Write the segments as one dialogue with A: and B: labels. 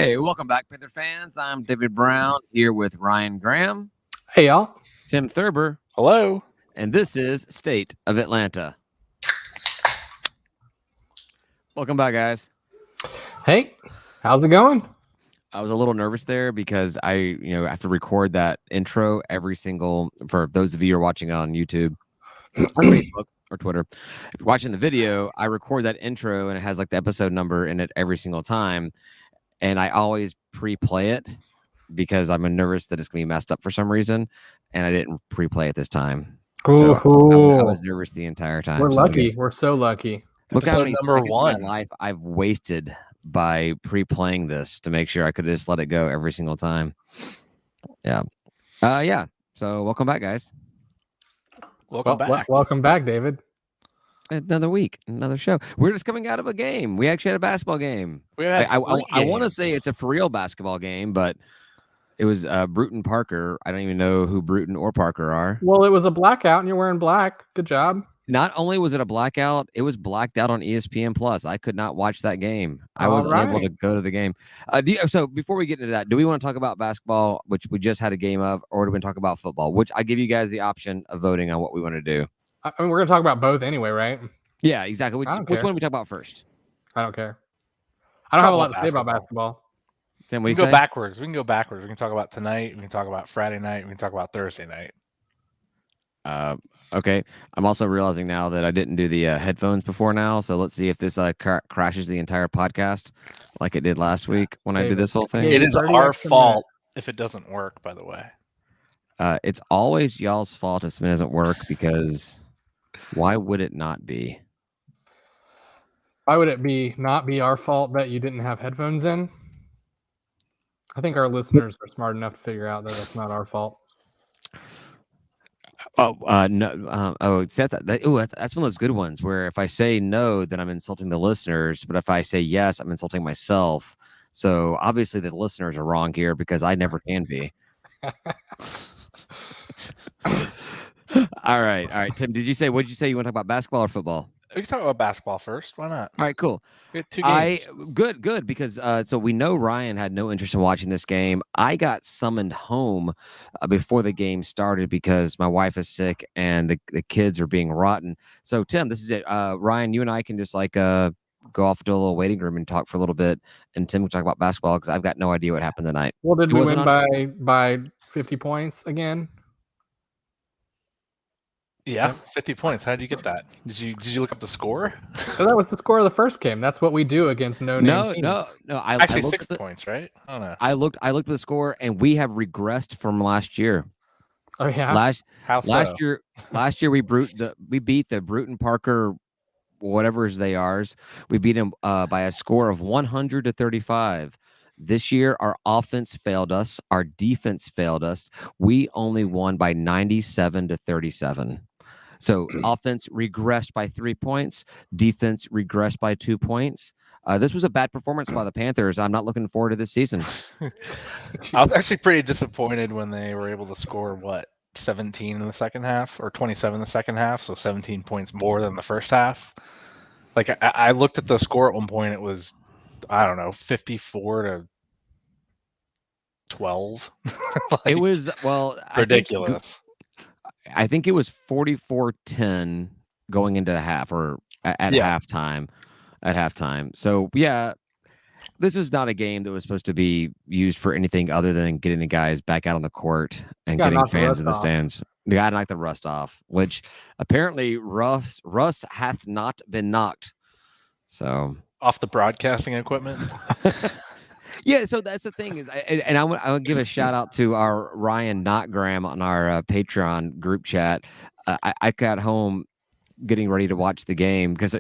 A: Hey, welcome back, Panther fans. I'm David Brown here with Ryan Graham.
B: Hey, y'all.
A: Tim Thurber.
C: Hello.
A: And this is State of Atlanta. Welcome back, guys.
B: Hey, how's it going?
A: I was a little nervous there because I have to record that intro every single, for those of you who are watching it on YouTube or Facebook or Twitter. If you're watching the video, I record that intro and it has like the episode number in it every single time. And I always pre-play it because I'm nervous that it's going to be messed up for some reason. And I didn't pre-play it this time. So I was nervous the entire time.
B: We're lucky. We're so lucky.
A: Look how many seconds of my life I've wasted by pre-playing this to make sure I could just let it go every single time. Yeah. So welcome back, guys.
C: Welcome back.
B: Welcome back, David.
A: Another week, another show. We're just coming out of a game. We actually had a basketball game. I want to say it's a for real basketball game, but it was Bruton Parker. I don't even know who Bruton or Parker are.
B: Well, it was a blackout, and you're wearing black. Good job.
A: Not only was it a blackout, it was blacked out on ESPN Plus. I could not watch that game. I was unable to go to the game. So before we get into that, do we want to talk about basketball, which we just had a game of, or do we want to talk about football? Which I give you guys the option of voting on what we want to do.
B: I mean, we're going to talk about both anyway, right?
A: Yeah, exactly. Which one do we talk about first?
B: I don't care. I don't have a lot to say about basketball.
A: Tim,
C: we can go backwards. We can go backwards. We can talk about tonight. We can talk about Friday night. We can talk about Thursday night.
A: Okay. I'm also realizing now that I didn't do the headphones before now. So let's see if this crashes the entire podcast like it did last week when I did this whole thing.
C: It is our fault if it doesn't work, by the way.
A: It's always y'all's fault if something doesn't work, because why would it not be?
B: Why would it not be our fault that you didn't have headphones in? I think our listeners are smart enough to figure out that it's not our fault.
A: No. That's one of those good ones where if I say no, then I'm insulting the listeners. But if I say yes, I'm insulting myself. So obviously the listeners are wrong here because I never can be. All right. Tim, what did you say? You want to talk about basketball or football?
C: We can talk about basketball first. Why not?
A: All right, cool.
C: We had 2 games.
A: Good, because so we know Ryan had no interest in watching this game. I got summoned home before the game started because my wife is sick and the kids are being rotten. So Tim, this is it. Ryan, you and I can just go off to a little waiting room and talk for a little bit, and Tim can talk about basketball because I've got no idea what happened tonight.
B: Well, did we win by 50 points again?
C: Yeah, 50 points. How did you get that? Did you look up the score?
B: So that was the score of the first game. That's what we do against no-name teams.
C: No. Actually, 6 points, right? I don't know.
A: I looked at the score, and we have regressed from last year.
B: Oh yeah.
A: Last year we beat the Bruton Parker, whatever they are. We beat them by a score of 100-35. This year, our offense failed us. Our defense failed us. We only won by 97-37. So offense regressed by 3 points. Defense regressed by 2 points. This was a bad performance by the Panthers. I'm not looking forward to this season.
C: I was actually pretty disappointed when they were able to score, 17 in the second half or 27 in the second half. So 17 points more than the first half. I looked at the score at one point. It was, 54-12.
A: It was,
C: ridiculous.
A: I think it was 44-10 going into the half or at halftime. So yeah, this was not a game that was supposed to be used for anything other than getting the guys back out on the court and getting fans in the stands. We got to knock the rust off, which apparently rust hath not been knocked. So
C: off the broadcasting equipment.
A: Yeah, so that's the thing is, I would give a shout out to our Ryan Notgram on our Patreon group chat. I got home getting ready to watch the game because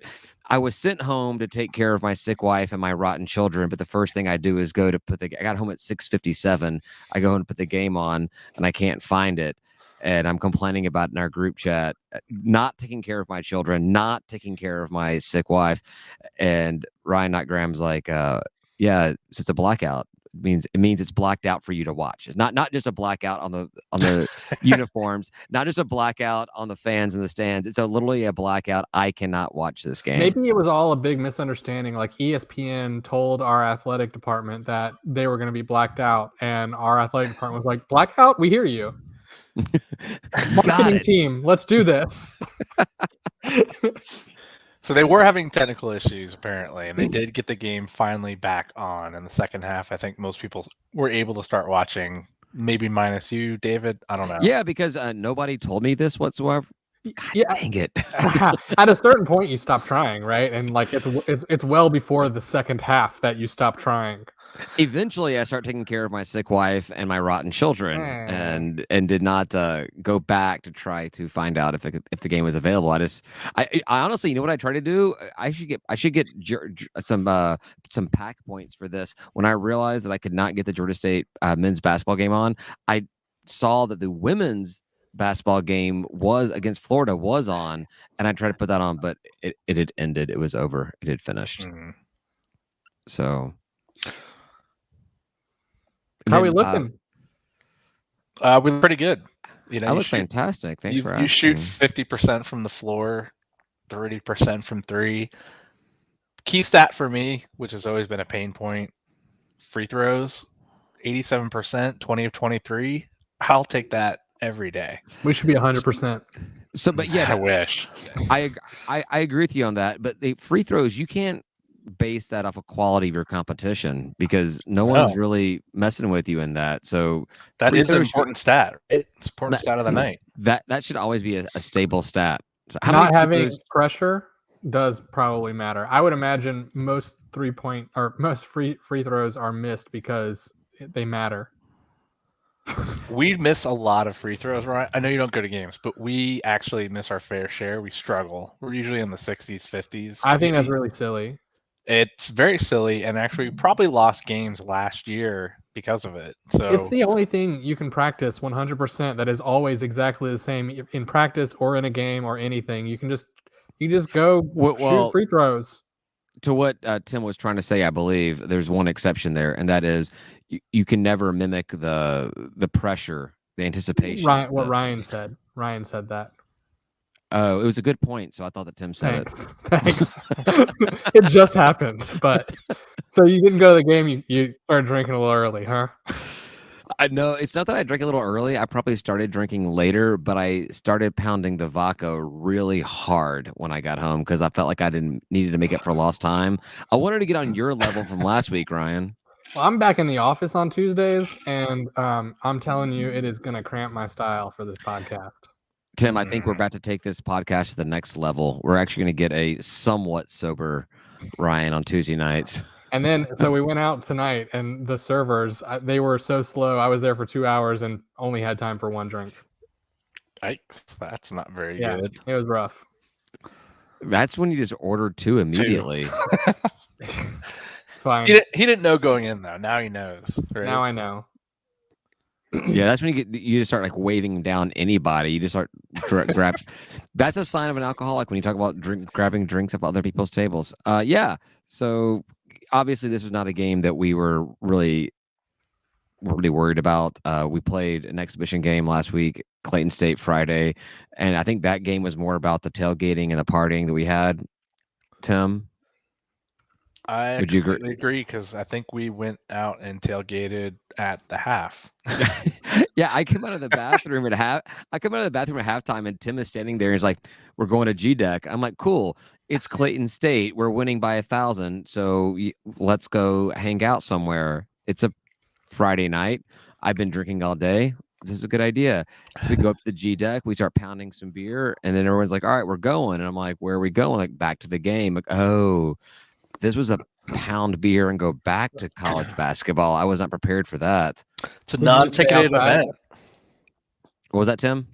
A: I was sent home to take care of my sick wife and my rotten children. But the first thing I do is I got home at 6:57. I go and put the game on and I can't find it. And I'm complaining about in our group chat, not taking care of my children, not taking care of my sick wife. And Ryan Notgram's like, yeah, it's a blackout. means it's blacked out for you to watch. It's not just a blackout on the uniforms, not just a blackout on the fans in the stands. It's literally a blackout. I cannot watch this game.
B: Maybe it was all a big misunderstanding. Like ESPN told our athletic department that they were going to be blacked out, and our athletic department was like, "Blackout? We hear you." Marketing team, let's do this.
C: So they were having technical issues apparently, and they did get the game finally back on in the second half. I think most people were able to start watching, maybe minus you, David. I don't know.
A: Yeah, because nobody told me this whatsoever. God dang it.
B: At a certain point, you stop trying, right? And like it's well before the second half that you stop trying.
A: Eventually, I start taking care of my sick wife and my rotten children, and did not go back to try to find out if the game was available. I honestly, you know what I try to do? I should get some pack points for this. When I realized that I could not get the Georgia State men's basketball game on, I saw that the women's basketball game was against Florida was on, and I tried to put that on, but it had ended. It was over. It had finished.
C: Mm-hmm.
A: So.
B: How are we looking?
C: We look pretty good.
A: I look fantastic. Thanks for asking.
C: You shoot 50% from the floor, 30% from three. Key stat for me, which has always been a pain point, free throws, 87%, 20 of 23. I'll take that every day.
B: We should be 100%.
A: So, but yeah,
C: I wish.
A: I agree with you on that. But the free throws, you can't base that off of quality of your competition because no one's really messing with you in that. So
C: that is an important stat. It's an important stat of the night.
A: That should always be a stable stat. So
B: not having pressure does probably matter. I would imagine most free throws are missed because they matter.
C: We miss a lot of free throws, right? I know you don't go to games, but we actually miss our fair share. We struggle. We're usually in the 60s, 50s.
B: I think that's really silly.
C: It's very silly, and actually we probably lost games last year because of it. So
B: it's the only thing you can practice 100% that is always exactly the same in practice or in a game or anything. You just go shoot free throws.
A: To what Tim was trying to say, I believe there's one exception there, and that is you can never mimic the pressure, the anticipation.
B: What Ryan said. Ryan said that.
A: Oh, it was a good point. So I thought that Tim said
B: Thanks. It just happened, but so you didn't go to the game. You started drinking a little early, huh?
A: No, it's not that I drank a little early. I probably started drinking later, but I started pounding the vodka really hard when I got home because I felt like I needed to make up for lost time. I wanted to get on your level from last week, Ryan.
B: Well, I'm back in the office on Tuesdays, and I'm telling you, it is going to cramp my style for this podcast.
A: Tim, I think we're about to take this podcast to the next level. We're actually going to get a somewhat sober Ryan on Tuesday nights.
B: And then, so we went out tonight, and the servers, they were so slow. I was there for 2 hours and only had time for one drink.
C: Yikes, that's not very good.
B: It was rough.
A: That's when you just ordered two immediately.
B: Fine.
C: He didn't know going in, though. Now he knows. Right?
B: Now I know.
A: Yeah, that's when you just start like waving down anybody. You just start grab. That's a sign of an alcoholic when you talk about grabbing drinks off other people's tables. Yeah. So obviously this was not a game that we were really worried about. We played an exhibition game last week, Clayton State Friday, and I think that game was more about the tailgating and the partying that we had. Tim,
C: I completely agree because I think we went out and tailgated at the half.
A: Yeah, I come out of the bathroom at halftime, and Tim is standing there. He's like, "We're going to G Deck." I'm like, "Cool. It's Clayton State. We're winning by 1,000. So let's go hang out somewhere." It's a Friday night. I've been drinking all day. This is a good idea. So we go up to the G Deck. We start pounding some beer, and then everyone's like, "All right, we're going." And I'm like, "Where are we going?" Like back to the game. Like, oh. This was a pound beer and go back to college basketball. I was not prepared for that.
C: It's a non-ticketed event.
A: What was that, Tim?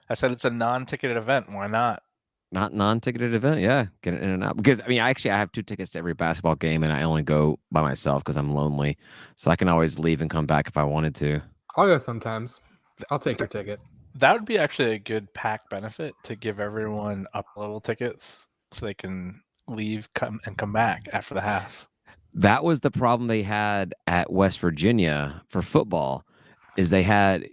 C: I said it's a non-ticketed event. Why not?
A: Not non-ticketed event. Yeah, get it in and out. Because I mean, I have 2 tickets to every basketball game, and I only go by myself because I'm lonely. So I can always leave and come back if I wanted to.
B: I'll go sometimes. I'll take your ticket.
C: That would be actually a good pack benefit to give everyone up-level tickets so they can leave, come back after the half.
A: That was the problem they had at West Virginia for football. Is they had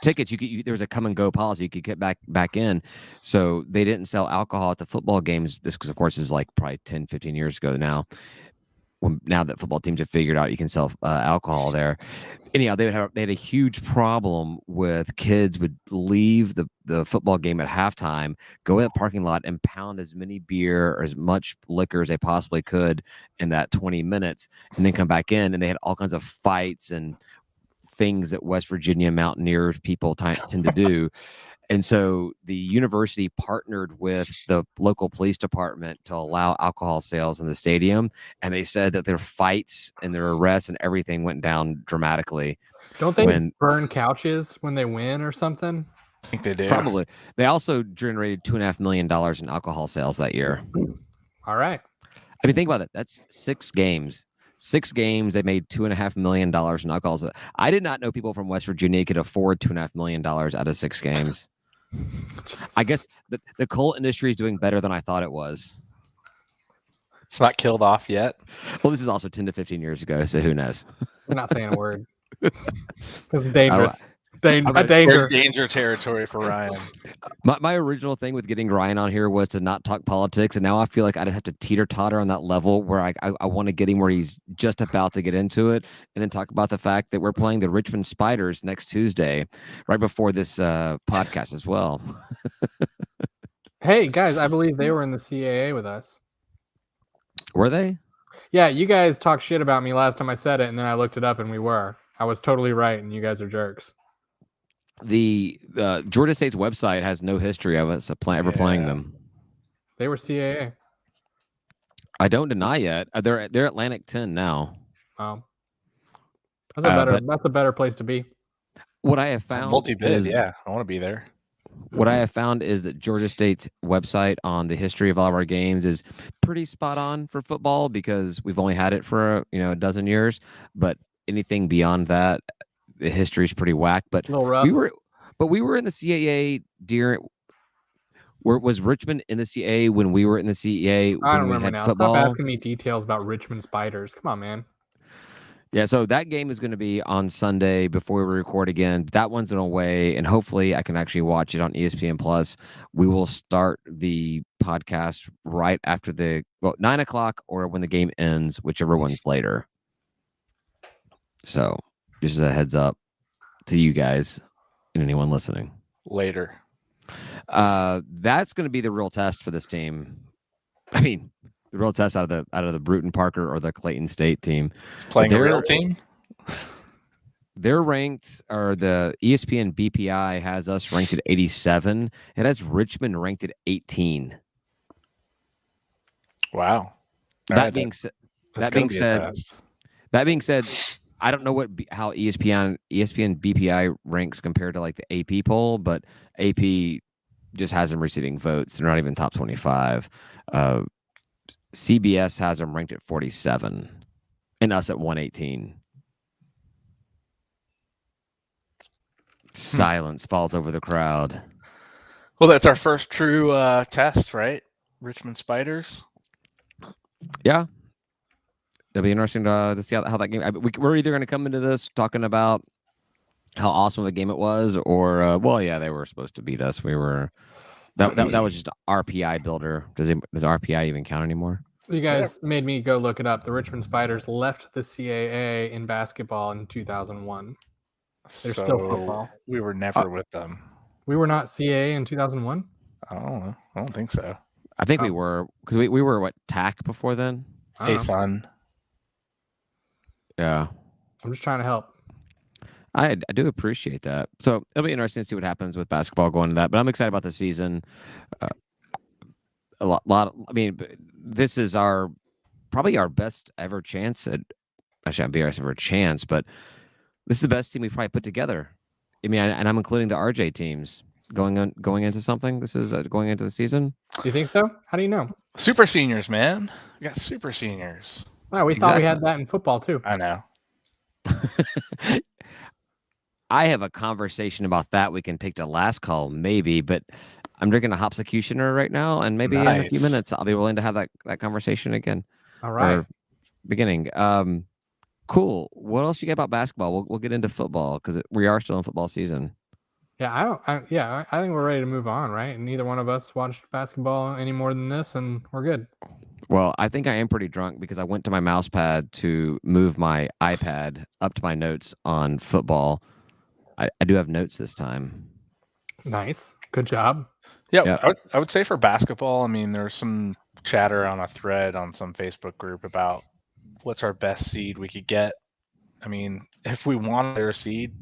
A: tickets. There was a come and go policy. You could get back in. So they didn't sell alcohol at the football games because, of course, it's like probably 10, 15 years ago now. Now that football teams have figured out you can sell alcohol there. Anyhow, they had a huge problem with kids would leave the football game at halftime, go in the parking lot and pound as many beer or as much liquor as they possibly could in that 20 minutes, and then come back in. And they had all kinds of fights and things that West Virginia Mountaineers people tend to do. And so the university partnered with the local police department to allow alcohol sales in the stadium. And they said that their fights and their arrests and everything went down dramatically.
B: Don't they burn couches when they win or something?
C: I think they do.
A: Probably. They also generated $2.5 million in alcohol sales that year.
B: All right.
A: I mean, think about it. That's 6 games. 6 games, they made $2.5 million in alcohol. So I did not know people from West Virginia could afford $2.5 million out of 6 games. I guess the coal industry is doing better than I thought it was.
C: It's not killed off yet.
A: Well, this is also 10 to 15 years ago, so who knows?
B: I'm not saying a word. It's dangerous. Danger
C: territory for Ryan.
A: My original thing with getting Ryan on here was to not talk politics, and now I feel like I'd have to teeter-totter on that level where I want to get him where he's just about to get into it, and then talk about the fact that we're playing the Richmond Spiders next Tuesday, right before this podcast as well.
B: Hey, guys, I believe they were in the CAA with us.
A: Were they?
B: Yeah, you guys talked shit about me last time I said it, and then I looked it up, and we were. I was totally right, and you guys are jerks.
A: The Georgia State's website has no history of us ever playing them.
B: They were CAA.
A: I don't deny yet. They're Atlantic 10 now.
B: Oh, that's a better place to be.
A: What I have found
C: multi-bid, I want to be there.
A: What I have found is that Georgia State's website on the history of all of our games is pretty spot on for football because we've only had it for a dozen years. But anything beyond that, the history is pretty whack. But
B: a little rough.
A: we were in the CAA was Richmond in the CAA when we were in the CAA?
B: I don't remember now. Football? Stop asking me details about Richmond Spiders. Come on, man.
A: Yeah, so that game is going to be on Sunday before we record again. That one's in a way, and hopefully I can actually watch it on ESPN Plus. We will start the podcast right after 9 o'clock or when the game ends, whichever one's later. So just as a heads up to you guys and anyone listening.
C: Later.
A: That's going to be the real test for this team. I mean, the real test out of the Bruton Parker or the Clayton State team.
C: Playing a real team?
A: They're ranked, or the ESPN BPI has us ranked at 87. It has Richmond ranked at 18.
C: Wow.
A: That being said, I don't know how ESPN BPI ranks compared to like the AP poll, but AP just has them receiving votes. They're not even top 25. CBS has them ranked at 47 and us at 118. Silence falls over the crowd.
C: Well, that's our first true test, right? Richmond Spiders.
A: Yeah. It'll be interesting to see how that game. We're either going to come into this talking about how awesome of a game it was, or they were supposed to beat us. We were. That was just an RPI builder. Does RPI even count anymore?
B: You guys made me go look it up. The Richmond Spiders left the CAA in basketball in 2001. They're still football.
C: We were never with them.
B: We were not CAA in 2001?
C: I don't know. I don't think so.
A: I think we were, because we were, what, TAC before then?
C: Hey, son.
A: Yeah.
B: I'm just trying to help.
A: I do appreciate that. So it'll be interesting to see what happens with basketball going to that. But I'm excited about the season. This is probably our best ever chance at. Actually, not best ever chance, but this is the best team we've probably put together. I mean, and I'm including the RJ teams going into something. This is going into the season.
B: Do you think so? How do you know?
C: Super seniors, man. We got super seniors.
B: Wow, we thought we had that in football too.
C: I know.
A: I have a conversation about that we can take to last call, maybe, but I'm drinking a Hopsecutioner right now, and maybe in a few minutes I'll be willing to have that conversation again.
B: All right.
A: beginning. Cool. What else you got about basketball? We'll get into football because we are still in football season.
B: Yeah, I think we're ready to move on, right? And neither one of us watched basketball any more than this, and we're good.
A: Well, I think I am pretty drunk because I went to my mouse pad to move my iPad up to my notes on football. I do have notes this time.
B: Nice. Good job.
C: Yeah,
A: Yep.
C: I would say for basketball, I mean, there's some chatter on a thread on some Facebook group about what's our best seed we could get. I mean, if we want their seed,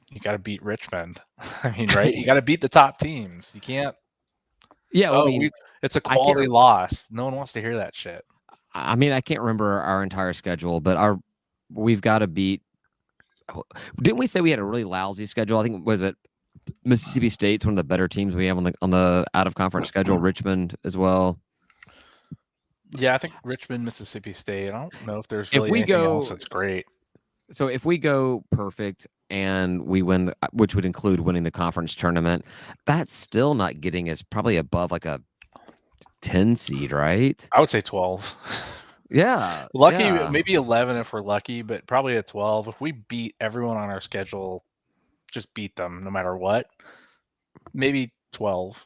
C: you got to beat Richmond. I mean, right? You got to beat the top teams. You can't.
A: Yeah, well, I mean,
C: it's a
A: I can't
C: quality loss. No one wants to hear that shit.
A: I mean, I can't remember our entire schedule, but we've got to beat. Didn't we say we had a really lousy schedule? I think was it Mississippi State's one of the better teams we have on the out of conference schedule. Richmond as well.
C: Yeah, I think Richmond, Mississippi State. I don't know if there's really anything else that's great.
A: So if we go perfect and we win, which would include winning the conference tournament, that's still not getting us probably above like a 10 seed, right?
C: I would say 12.
A: Yeah.
C: Lucky,
A: yeah.
C: maybe 11 if we're lucky, but probably a 12. If we beat everyone on our schedule, just beat them no matter what. Maybe 12.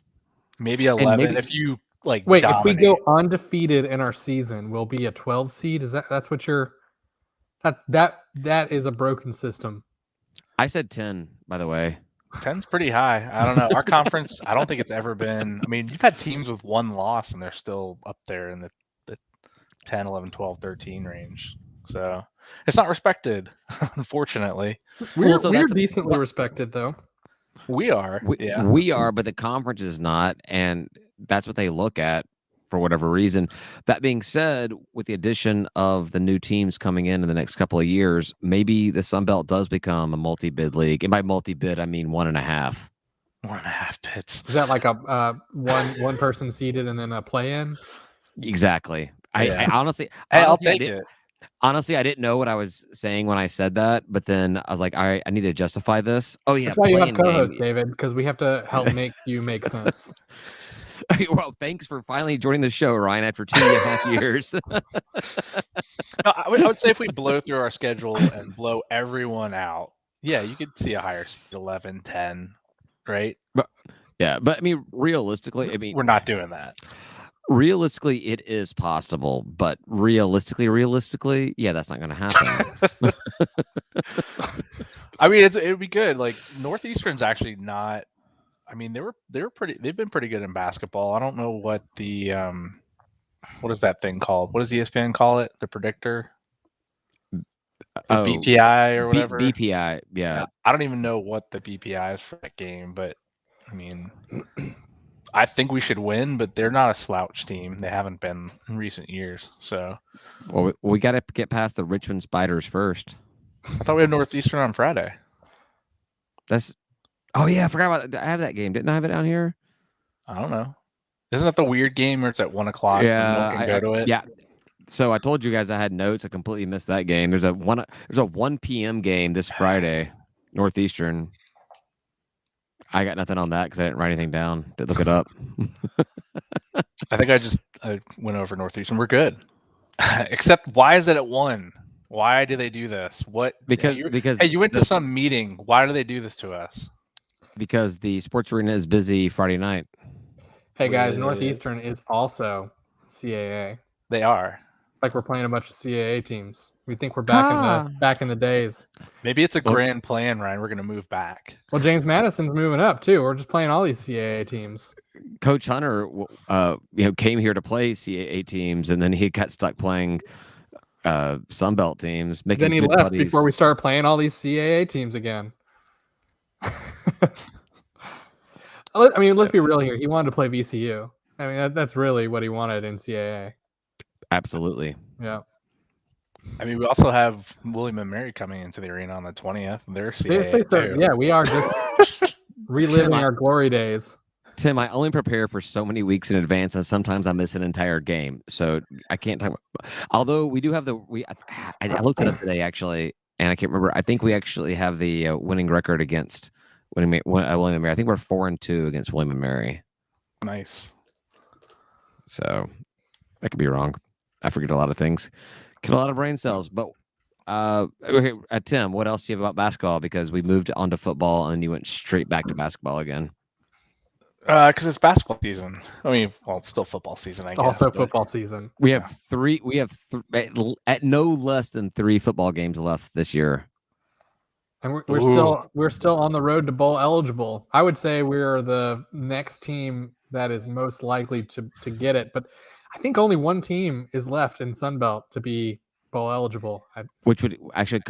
C: Maybe 11 if you
B: wait,
C: dominate.
B: if we go undefeated in our season, we'll be a 12 seed? That's what you're that is a broken system.
A: I said 10, by the way.
C: 10's pretty high. I don't know. Our conference, I don't think it's ever been. I mean, you've had teams with one loss and they're still up there in the 10, 11, 12, 13 range. So it's not respected, unfortunately.
B: We're decently respected, though.
C: We are.
A: We are, but the conference is not. And that's what they look at for whatever reason. That being said, with the addition of the new teams coming in the next couple of years, maybe the Sun Belt does become a multi-bid league. And by multi-bid, I mean 1.5.
C: 1.5 bids.
B: Is that like a one person seated and then a play-in?
A: Exactly.
C: Yeah.
A: I honestly,
C: I'll take it.
A: Honestly, I didn't know what I was saying when I said that, but then I was like, I need to justify this. Oh yeah,
B: that's why you have co-host, David, because we have to help make you make sense.
A: Well, thanks for finally joining the show, Ryan, after 2.5 years.
C: No, I would say if we blow through our schedule and blow everyone out, yeah, you could see a higher seed, 11, 10, right?
A: But I mean, realistically,
C: we're not doing that.
A: Realistically, it is possible, but realistically, yeah, that's not going to happen.
C: I mean, it would be good. Like Northeastern's actually not. I mean, they've been pretty good in basketball. I don't know what the what is that thing called? What does ESPN call it? The predictor? The BPI or whatever.
A: BPI, yeah.
C: I don't even know what the BPI is for that game, but I mean, I think we should win, but they're not a slouch team. They haven't been in recent years. So,
A: well, we got to get past the Richmond Spiders first.
C: I thought we had Northeastern on Friday.
A: Oh yeah, I forgot about. I have that game. Didn't I have it down here?
C: I don't know. Isn't that the weird game where it's at 1:00?
A: Yeah,
C: and no one can go to it.
A: Yeah. So I told you guys I had notes. I completely missed that game. There's a 1 p.m. game this Friday, Northeastern. I got nothing on that because I didn't write anything down. Did look it up.
C: I think I went over Northeastern. We're good. Except why is it at 1? Why do they do this? What?
A: Because
C: hey, you went to some meeting. Why do they do this to us?
A: Because the sports arena is busy Friday night.
B: Hey guys, Northeastern is also CAA.
C: They are.
B: Like we're playing a bunch of CAA teams. We think we're back in the days.
C: Maybe it's a grand plan, Ryan. We're gonna move back.
B: Well, James Madison's moving up too. We're just playing all these CAA teams.
A: Coach Hunter, came here to play CAA teams, and then he got stuck playing Sun Belt teams.
B: Then he left before we started playing all these CAA teams again. I mean, let's be real here. He wanted to play VCU. I mean, that's really what he wanted in CAA.
A: Absolutely.
B: Yeah.
C: I mean, we also have William and Mary coming into the arena on the 20th. They're CAA too.
B: Yeah, we are just reliving our glory days.
A: Tim, I only prepare for so many weeks in advance, and sometimes I miss an entire game, so I can't talk about. Although we do have I looked it up today actually, and I can't remember. I think we actually have the winning record against William and Mary. I think we're 4-2 against William and Mary.
C: Nice.
A: So I could be wrong. I forget a lot of things. Get a lot of brain cells. But okay, Tim, what else do you have about basketball? Because we moved on to football and you went straight back to basketball again.
C: Because it's basketball season. I mean, well, it's still football season, I guess.
B: Also football season.
A: We have three. We have at no less than 3 football games left this year.
B: And we're still on the road to bowl eligible. I would say we're the next team that is most likely to get it, but I think only one team is left in Sunbelt to be bowl eligible.
A: Which would actually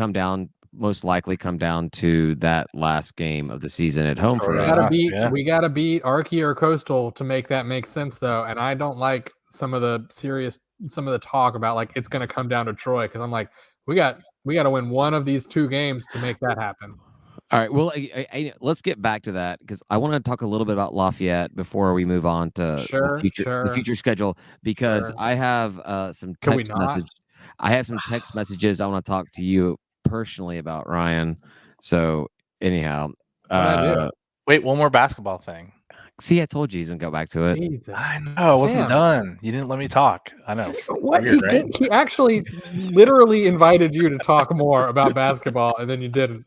A: most likely come down to that last game of the season at home for us.
B: We gotta beat Archie or Coastal to make that make sense, though. And I don't like some of the talk about like it's gonna come down to Troy, because I'm like, we got to win one of these 2 games to make that happen.
A: All right. Well, let's get back to that, because I want to talk a little bit about Lafayette before we move on to the future schedule, because I have some text message. I have some text messages I want to talk to you personally about, Ryan. So anyhow,
C: wait, one more basketball thing.
A: See, I told you he's gonna go back to it.
B: Jesus.
C: I know, I wasn't done. You didn't let me talk. I know.
B: What? He actually literally invited you to talk more about basketball, and then you didn't.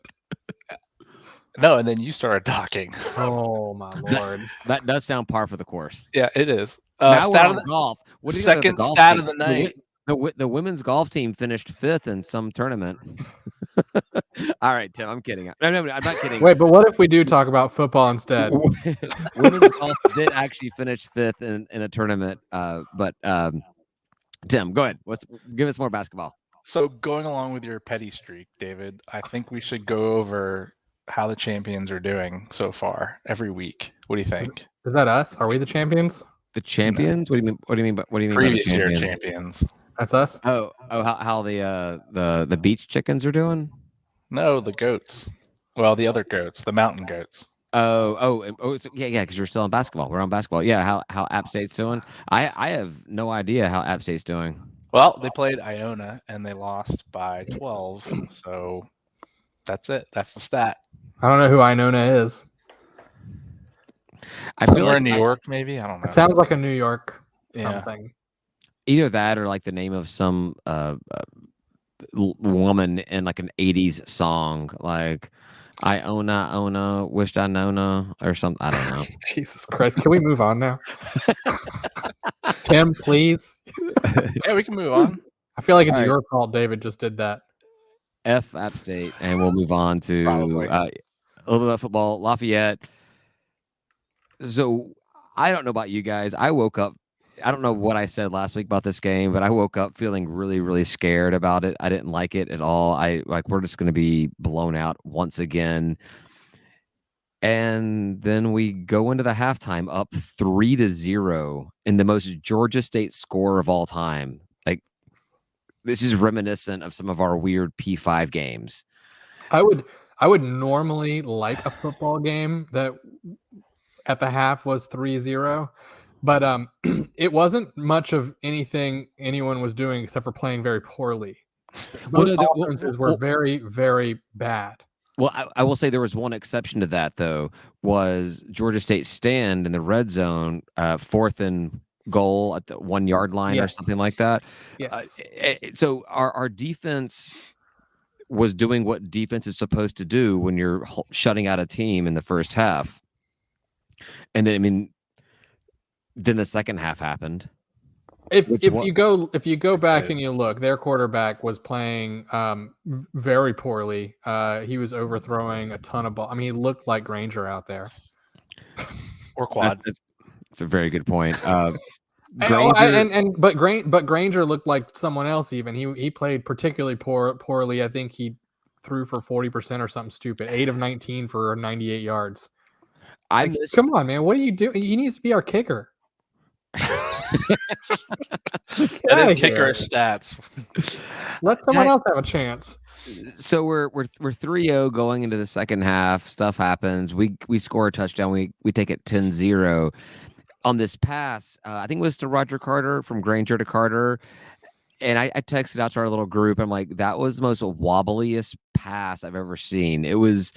C: No, and then you started talking.
B: Oh my lord,
A: that does sound par for the course.
C: Yeah, it is.
A: Now we're on golf. What
C: second stat of the night.
A: The women's golf team finished 5th in some tournament. All right, Tim, I'm kidding. No, I'm not kidding.
B: Wait, but what if we do talk about football instead?
A: Women's golf did actually finish 5th in a tournament. But Tim, go ahead. Give us more basketball.
C: So going along with your petty streak, David, I think we should go over how the champions are doing so far every week. What do you think?
B: Is that us? Are we the champions?
A: The champions? No. What do you mean? What do you mean?
C: Previous year champions.
B: That's us.
A: Oh, how the beach chickens are doing?
C: No, the goats. Well, the other goats, the mountain goats.
A: So yeah, because you're still on basketball. We're on basketball. Yeah, how App State's doing? I have no idea how App State's doing.
C: Well, they played Iona and they lost by 12. So that's it. That's the stat.
B: I don't know who Iona is.
A: I feel like
C: in New York, maybe. I don't know.
B: It sounds like a New York something.
A: Yeah. Either that or like the name of some woman in like an 80s song, like Iona, wished I knowna, or something. I don't know.
B: Jesus Christ. Can we move on now? Tim, please.
C: Yeah, we can move on.
B: I feel like it's your fault David just did that.
A: F App State, and we'll move on to a little bit of football. Lafayette. So I don't know about you guys. I woke up. I don't know what I said last week about this game, but I woke up feeling really, really scared about it. I didn't like it at all. We're just going to be blown out once again. And then we go into the halftime up 3-0 in the most Georgia State score of all time. Like, this is reminiscent of some of our weird P5 games.
B: I would normally like a football game that at the half was 3-0. But it wasn't much of anything anyone was doing except for playing very poorly. Both offenses were very, very bad.
A: Well, I will say there was one exception to that, though, was Georgia State's stand in the red zone, 4th and goal at the 1 yard line or something like that.
B: Yes.
A: So our defense was doing what defense is supposed to do when you're shutting out a team in the first half. And then, then the second half happened.
B: If you go back and you look, their quarterback was playing very poorly. He was overthrowing a ton of ball. I mean, he looked like Granger out there.
C: Or Quad.
A: It's a very good point.
B: But Granger looked like someone else. Even he played particularly poorly. I think he threw for 40% or something stupid. 8 of 19 for 98 yards. Come on, man! What are you doing? He needs to be our kicker.
C: That is kicker stats.
B: Let someone else have a chance.
A: So we're 3-0 going into the second half. Stuff happens. We score a touchdown. We take it 10-0 on this pass. I think it was to Roger Carter, from Granger to Carter. And I texted out to our little group. I'm like, that was the most wobbliest pass I've ever seen. It was.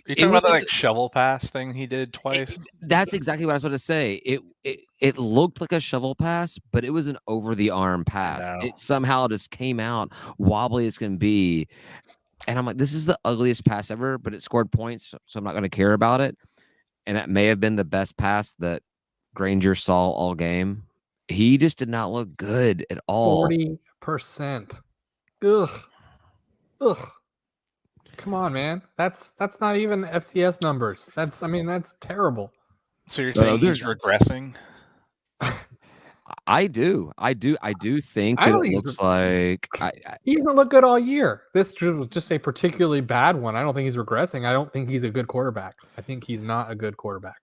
C: Are you talking about that shovel pass thing he did twice?
A: That's exactly what I was about to say. it looked like a shovel pass, but it was an over the arm pass.
C: know.
A: It somehow just came out wobbly as can be. And I'm like, this is the ugliest pass ever, but it scored points, so I'm not going to care about it. And that may have been the best pass that Granger saw all game. He just did not look good at all.
B: 40%. Ugh. Ugh. Come on, man. That's not even FCS numbers. That's terrible.
C: So you're saying he's regressing?
A: I do think
B: I
A: that
B: don't
A: it
B: think
A: looks like
B: he doesn't look good all year. This was just a particularly bad one. I don't think he's regressing. I don't think he's a good quarterback. I think he's not a good quarterback.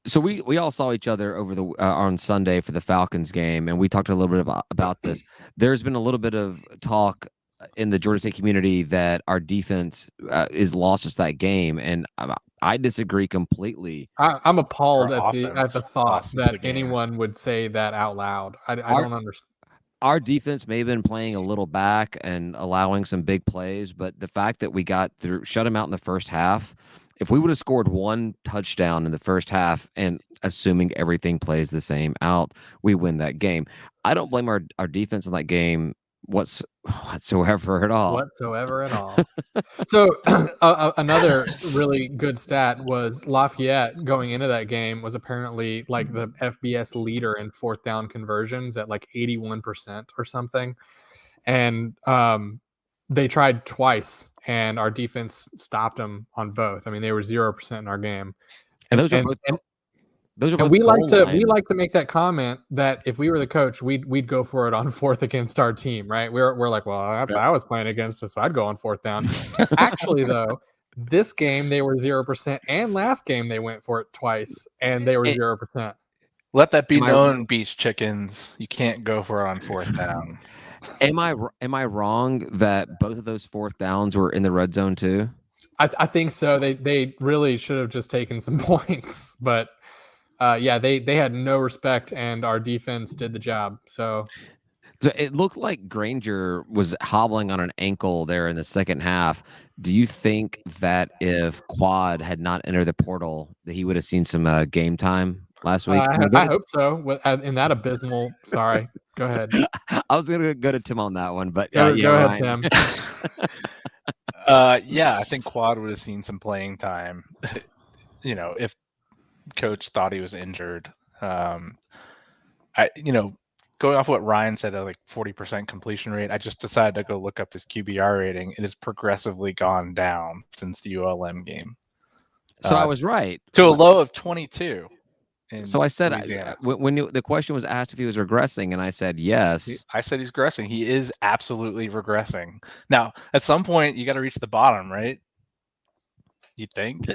A: So we all saw each other over the on Sunday for the Falcons game, and we talked a little bit about this. There's been a little bit of talk in the Georgia State community that our defense is lost us that game, and I disagree completely.
B: I'm appalled
C: Our
B: at the
C: offense
B: thought
C: lost us the
B: that
C: game.
B: anyone would say that out loud. I don't understand.
A: Our defense may have been playing a little back and allowing some big plays, but the fact that we got through, shut them out in the first half, if we would have scored one touchdown in the first half, and assuming everything plays the same out, we win that game. I don't blame our defense in that game whatsoever at all.
B: Whatsoever at all. So another really good stat was Lafayette going into that game was apparently like the FBS leader in fourth down conversions at like 81% or something. And they tried twice and our defense stopped them on both. I mean, they were 0% in our game.
A: And those are both
B: we like to make that comment that if we were the coach, we'd go for it on fourth against our team, right? We're like, well, if I was playing against us, I'd go on fourth down. Actually, though, this game they were 0%, and last game they went for it twice, and they were 0%.
C: Let that be known, beach chickens. You can't go for it on fourth down.
A: Am I wrong that both of those fourth downs were in the red zone too?
B: I think so. They really should have just taken some points, but. Yeah, they had no respect, and our defense did the job. So
A: it looked like Granger was hobbling on an ankle there in the second half. Do you think that if Quad had not entered the portal, that he would have seen some game time last week?
B: I hope so. In that abysmal, sorry, go ahead.
A: I was gonna go to Tim on that one, but
B: go ahead, Tim.
C: Yeah, I think Quad would have seen some playing time. If coach thought he was injured. Going off what Ryan said, like 40% completion rate, I just decided to go look up his QBR rating. It has progressively gone down since the ULM game.
A: So I was right.
C: To a low of 22.
A: So I said, when the question was asked if he was regressing, and I said yes.
C: I said he's regressing. He is absolutely regressing. Now, at some point, you got to reach the bottom, right? You think?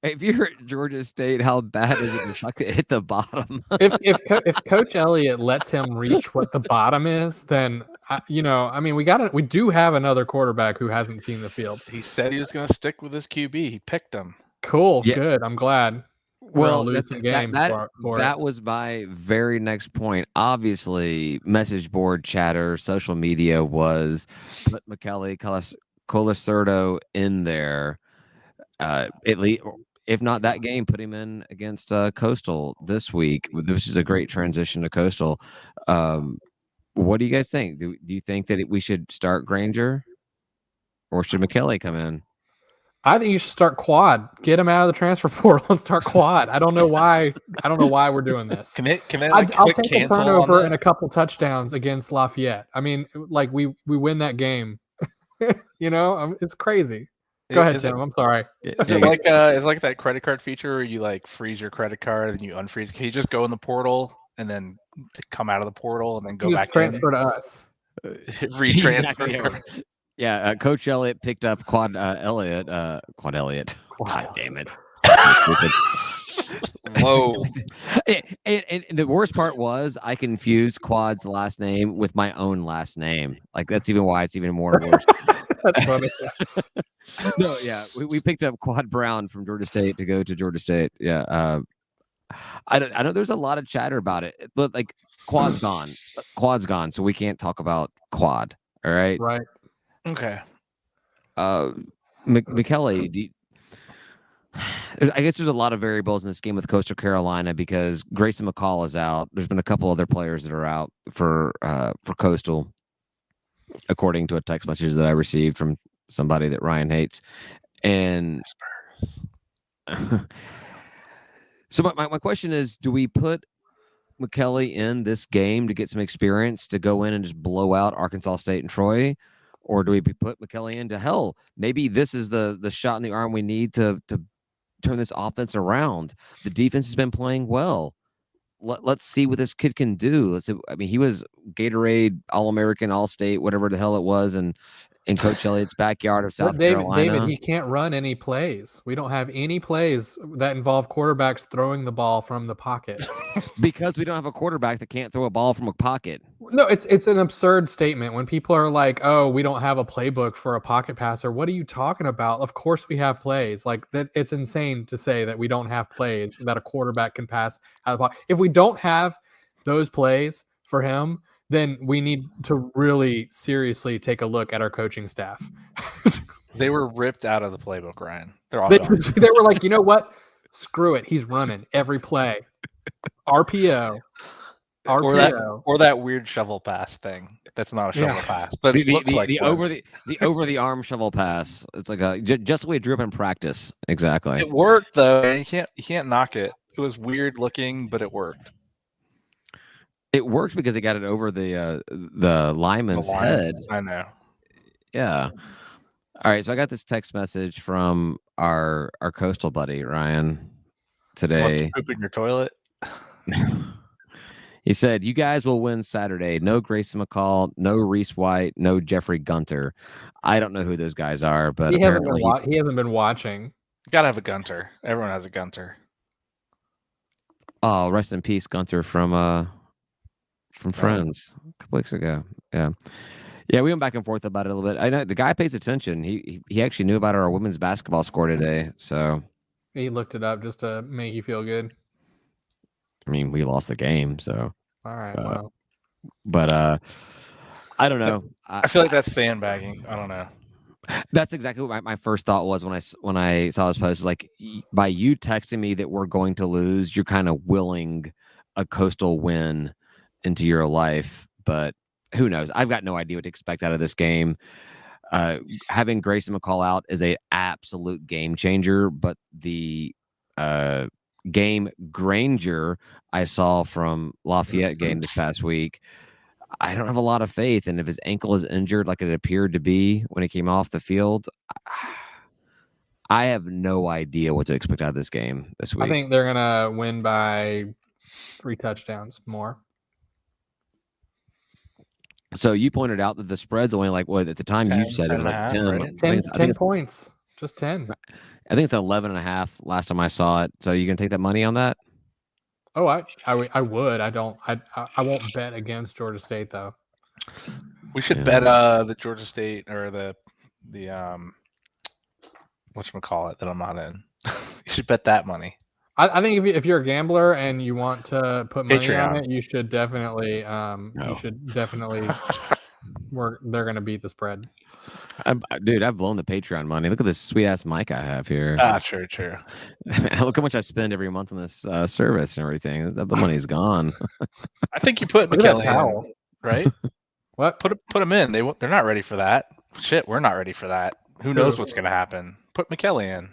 A: If you're at Georgia State, how bad is it just like to hit the bottom?
B: if Coach Elliott lets him reach what the bottom is, then we do have another quarterback who hasn't seen the field.
C: He said he was going to stick with his QB. He picked him.
B: Cool, yeah. Good. I'm glad.
A: Well, that was my very next point. Obviously, message board chatter, social media was put McKelly Colasurdo in there. At least, if not that game, put him in against Coastal this week. This is a great transition to Coastal. What do you guys think? Do you think that we should start Granger, or should McKelly come in?
B: I think you should start Quad. Get him out of the transfer portal and start Quad. I don't know why we're doing this. I'll take a turnover and a couple touchdowns against Lafayette. I mean, like we win that game. It's crazy. Go ahead, Tim. I'm sorry.
C: Is it like that credit card feature where you like freeze your credit card and you unfreeze? Can you just go in the portal and then come out of the portal and then go back
B: transfer to us?
C: Retransfer.
A: Exactly. Yeah, Coach Elliott picked up Quad Elliott. God damn it.
C: Whoa.
A: And the worst part was I confused Quad's last name with my own last name. Like, that's even why it's even more worse.
B: That's funny.
A: No, yeah. We picked up Quad Brown from Georgia State to go to Georgia State. Yeah. I know there's a lot of chatter about it, but like Quad's gone. So we can't talk about Quad. All right.
B: Right.
C: Okay.
A: McKelly, I guess there's a lot of variables in this game with Coastal Carolina because Grayson McCall is out. There's been a couple other players that are out for Coastal, according to a text message that I received from somebody that Ryan hates. And so my question is, do we put McKelly in this game to get some experience to go in and just blow out Arkansas State and Troy? Or do we put McKelly into hell? Maybe this is the shot in the arm we need to turn this offense around. The defense has been playing well. Let's see what this kid can do. Let's see, I mean, he was Gatorade, All-American, All-State, whatever the hell it was, and in Coach Elliott's backyard of South Carolina.
B: David, he can't run any plays. We don't have any plays that involve quarterbacks throwing the ball from the pocket.
A: Because we don't have a quarterback that can't throw a ball from a pocket.
B: No, it's an absurd statement when people are like, "Oh, we don't have a playbook for a pocket passer." What are you talking about? Of course we have plays. Like that, it's insane to say that we don't have plays that a quarterback can pass out of the pocket. If we don't have those plays for him, then we need to really seriously take a look at our coaching staff.
C: They were ripped out of the playbook, Ryan. They're all
B: They
C: gone.
B: were like, you know what? Screw it. He's running every play. RPO.
C: Or that weird shovel pass thing. That's not a shovel pass, but it looks like
A: the over the arm shovel pass. It's like just the way it drew up in practice. Exactly.
C: It worked though. You can't knock it. It was weird looking, but it worked.
A: It worked because it got it over the lineman's head.
C: I know.
A: Yeah. All right. So I got this text message from our coastal buddy Ryan today.
C: Pooping your toilet.
A: He said, "You guys will win Saturday. No Grayson McCall, no Reese White, no Jeffrey Gunter." I don't know who those guys are, but
B: he hasn't been watching.
C: You gotta have a Gunter. Everyone has a Gunter.
A: Oh, rest in peace, Gunter from Friends a couple weeks ago. Yeah, we went back and forth about it a little bit. I know the guy pays attention. He actually knew about our women's basketball score today, so
B: he looked it up just to make you feel good.
A: I mean, we lost the game, so.
B: All right, wow.
A: But I don't know.
C: I feel like that's sandbagging. I don't know.
A: That's exactly what my first thought was when I saw this post. Like, by you texting me that we're going to lose, you're kind of willing a Coastal win into your life. But who knows? I've got no idea what to expect out of this game. Having Grayson McCall out is an absolute game changer, but the game Granger I saw from Lafayette game this past week, I don't have a lot of faith. And if his ankle is injured like it appeared to be when he came off the field, I have no idea what to expect out of this game this week.
B: I think they're gonna win by 3 touchdowns more.
A: So you pointed out that the spread's only like what at the time
C: 10,
A: you said it was like 10.
C: Right?
B: 10 points. Just 10.
A: I think it's 11.5 last time I saw it. So you gonna take that money on that?
B: Oh, I would. I won't bet against Georgia State though.
C: We should bet the Georgia State or the whatchamacallit that I'm not in. You should bet that monny.
B: I think if you're a gambler and you want to put money
C: Patreon.
B: on it, you should definitely they're gonna beat the spread.
A: Dude, I've blown the Patreon money. Look at this sweet ass mic I have here.
C: True.
A: Look how much I spend every month on this service and everything. The money's gone.
C: I think you put McKelly in, right?
B: What?
C: Put him in. They're not ready for that. Shit, we're not ready for that. Who knows what's gonna happen? Put McKelly in.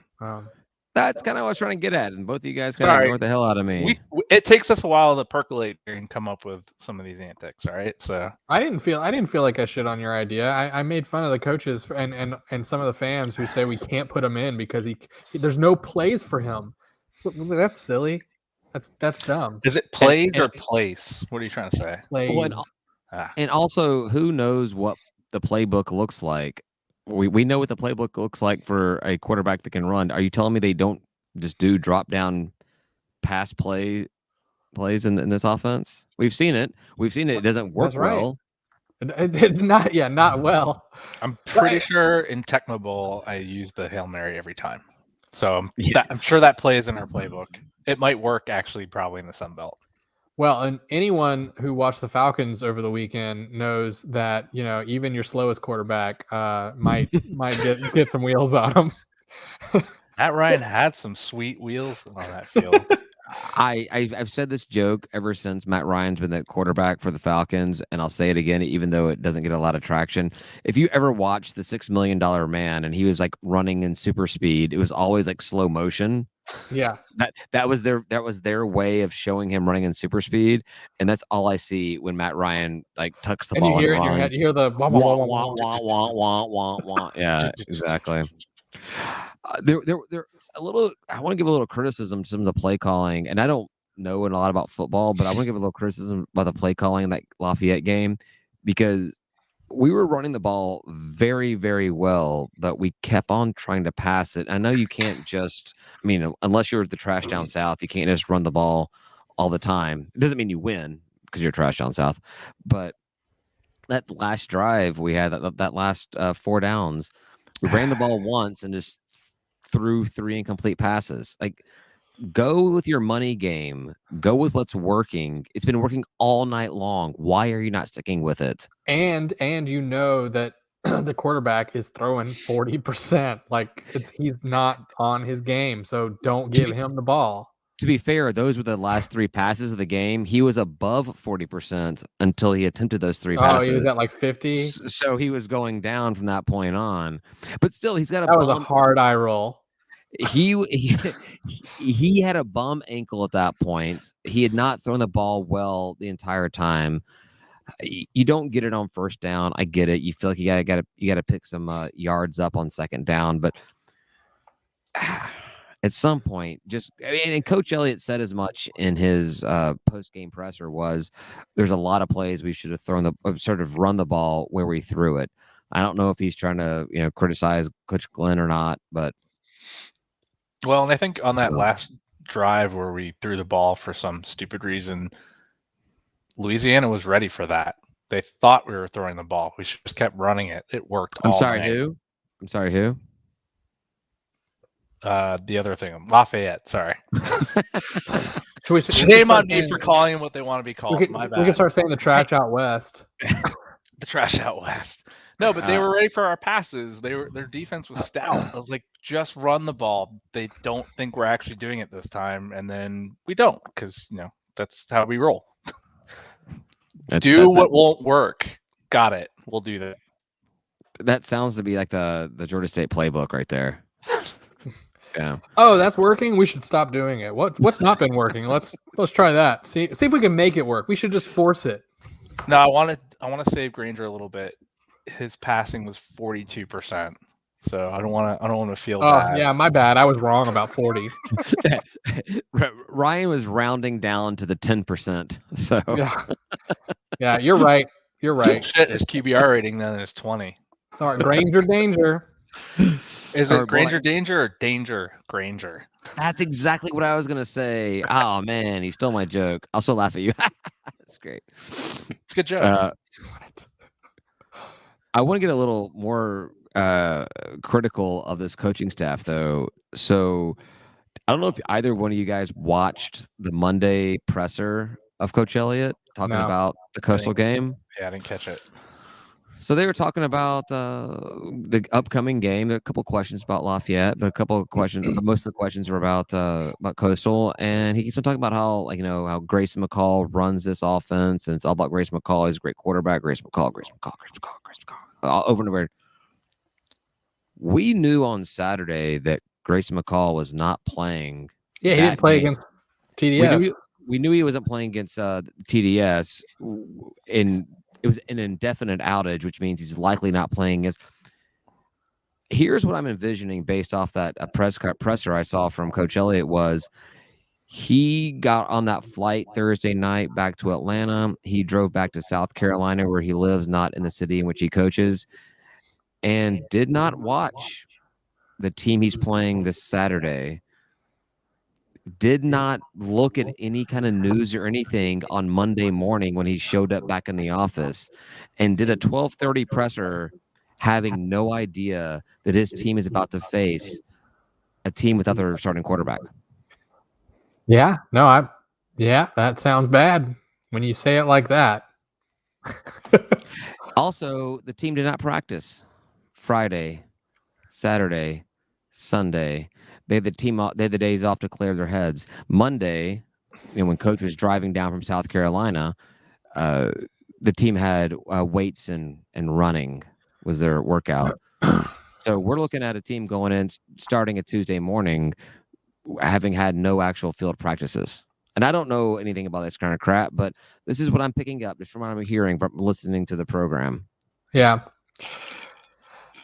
A: That's kind of what I was trying to get at, and both of you guys kind of ignored the hell out of me.
C: It takes us a while to percolate and come up with some of these antics. All right, so
B: I didn't feel like I shit on your idea. I made fun of the coaches and some of the fans who say we can't put him in because there's no plays for him. That's silly. That's dumb.
C: Is it plays or place? What are you trying to say?
B: Plays.
A: Well, and also, who knows what the playbook looks like? We know what the playbook looks like for a quarterback that can run. Are you telling me they don't just do drop down pass plays in this offense? We've seen it. It doesn't work well.
B: Not well.
C: I'm pretty sure in Techno Bowl I use the Hail Mary every time. So I'm sure that plays in our playbook. It might work actually probably in the Sun Belt.
B: Well, and anyone who watched the Falcons over the weekend knows that, even your slowest quarterback might get some wheels on them.
C: Matt Ryan had some sweet wheels on that field.
A: I've said this joke ever since Matt Ryan's been the quarterback for the Falcons, and I'll say it again, even though it doesn't get a lot of traction. If you ever watched the $6 Million Man and he was like running in super speed, it was always like slow motion.
B: Yeah.
A: That was their way of showing him running in super speed, and that's all I see when Matt Ryan like tucks the
B: And you
A: ball
B: hear
A: and
B: it in your
A: runs.
B: head. You hear the wah, wah, wah, wah, wah, wah.
A: Wah. Yeah, exactly. There's a little. I want to give a little criticism to some of the play calling, and I don't know a lot about football, but I want to give a little criticism about the play calling in that Lafayette game because we were running the ball very, very well, but we kept on trying to pass it. I know you can't just. I mean, unless you're the trash down south, you can't just run the ball all the time. It doesn't mean you win because you're trash down south, but that last drive we had, that last 4 downs, we ran the ball once and just threw 3 incomplete passes. Like, go with your money game. Go with what's working. It's been working all night long. Why are you not sticking with it?
B: And you know that the quarterback is throwing 40%. Like he's not on his game, so don't give him the ball.
A: To be fair, those were the last 3 passes of the game. He was above 40% until he attempted those 3 passes.
B: Oh, he was at like 50.
A: So he was going down from that point on. But still, he's got a
B: that was a hard eye roll.
A: He had a bum ankle at that point. He had not thrown the ball well the entire time. You don't get it on first down. I get it. You feel like you gotta pick some yards up on second down, but at some point, and Coach Elliott said as much in his post game presser was there's a lot of plays we should have sort of run the ball where we threw it. I don't know if he's trying to criticize Coach Glenn or not, but.
C: Well, and I think on that last drive where we threw the ball for some stupid reason, Louisiana was ready for that. They thought we were throwing the ball. We just kept running it. It worked.
A: I'm sorry, who?
C: The other thing, Lafayette. Sorry.
B: Shame
C: on me for calling them what they want to be called. My bad.
B: We can start saying the trash out west.
C: The trash out west. No, but they were ready for our passes. Their defense was stout. I was like, just run the ball. They don't think we're actually doing it this time, and then we don't because that's how we roll. What won't work. Got it. We'll do that.
A: That sounds to be like the Georgia State playbook right there. Yeah.
B: Oh, that's working. We should stop doing it. What's not been working? Let's try that. See if we can make it work. We should just force it.
C: No, I want to save Granger a little bit. His passing was 42%, so I don't want to feel bad.
B: Oh yeah, my bad. I was wrong about 40.
A: Ryan was rounding down to the 10%. So
B: yeah, you're right. You're right.
C: Shit, his QBR rating then is 20.
B: Sorry, Granger danger.
C: Is it Granger danger or danger Granger?
A: That's exactly what I was gonna say. Oh man, he stole my joke. I'll still laugh at you. That's great.
C: It's a good joke.
A: I want to get a little more critical of this coaching staff, though. So I don't know if either one of you guys watched the Monday presser of Coach Elliott talking about the Coastal game.
C: Yeah, I didn't catch it.
A: So they were talking about the upcoming game. There are a couple of questions about Lafayette, but a couple of questions. Most of the questions were about Coastal, and he keeps on talking about how how Grayson McCall runs this offense, and it's all about Grayson McCall. He's a great quarterback. Grayson McCall. Over and over. We knew on Saturday that Grayson McCall was not playing.
B: Yeah, he didn't play against TDS.
A: We knew he wasn't playing against TDS, and it was an indefinite outage, which means he's likely not playing. Here's what I'm envisioning based off that presser I saw from Coach Elliott was he got on that flight Thursday night back to Atlanta. He drove back to South Carolina where he lives, not in the city in which he coaches, and did not watch the team he's playing this Saturday. Did not look at any kind of news or anything on Monday morning when he showed up back in the office, and did a 12:30 presser having no idea that his team is about to face a team without their starting quarterback.
B: Yeah, no, that sounds bad when you say it like that.
A: Also, the team did not practice Friday, Saturday, Sunday. They had they had the days off to clear their heads. Monday, when Coach was driving down from South Carolina, the team had weights and running was their workout. So we're looking at a team going in starting a Tuesday morning, having had no actual field practices. And I don't know anything about this kind of crap, but this is what I'm picking up just from what I'm hearing from listening to the program.
B: Yeah.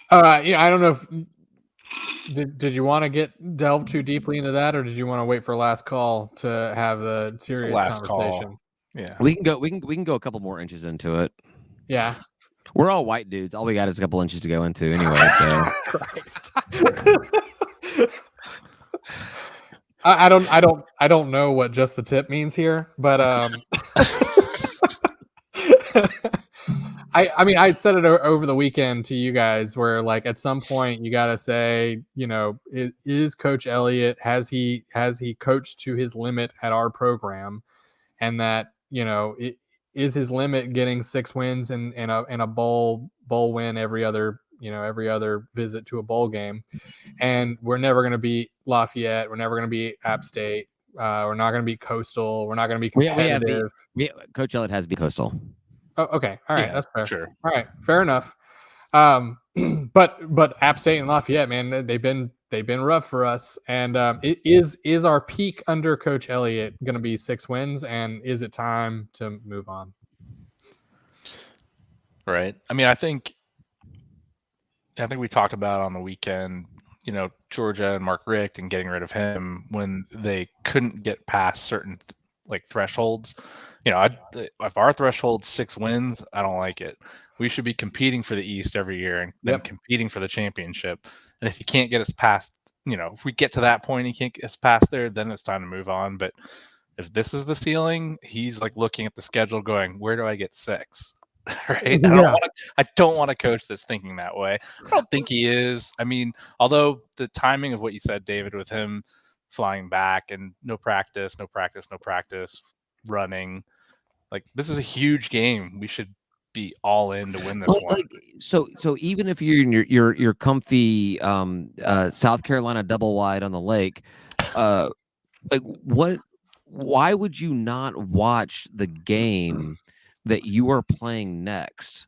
B: Yeah, I don't know if did you want to delve too deeply into that, or did you want to wait for last call to have the serious
C: last
B: conversation?
C: call. Yeah,
A: we can go a couple more inches into it.
B: Yeah,
A: we're all white dudes. All we got is a couple inches to go into anyway. So
B: Christ. I don't know what just the tip means here, but I mean, I said it over the weekend to you guys where like at some point you got to say, is Coach Elliott, has he coached to his limit at our program, and that, is his limit getting 6 wins and a bowl win every other visit to a bowl game. And we're never going to beat Lafayette. We're never going to beat App State. We're not going to beat Coastal. We're not going to be competitive.
A: Coach Elliott has beat Coastal.
B: Oh, okay. All right.
C: Yeah,
B: that's fair.
C: sure.
B: All right. Fair enough. But App State and Lafayette, man, they've been rough for us. And it is our peak under Coach Elliott going to be 6 wins? And is it time to move on?
C: Right. I mean, I think we talked about on the weekend, Georgia and Mark Richt and getting rid of him when they couldn't get past certain thresholds. If our threshold's 6 wins, I don't like it. We should be competing for the East every year and then competing for the championship. And if you can't get us past, if we get to that point, you can't get us past there, then it's time to move on. But if this is the ceiling, he's looking at the schedule going, where do I get 6? Right? I don't want to coach that's thinking that way. I don't think he is. I mean, although the timing of what you said, David, with him flying back and no practice, running, this is a huge game. We should be all in to win this one.
A: So even if you're in your comfy South Carolina double wide on the lake, why would you not watch the game that you are playing next?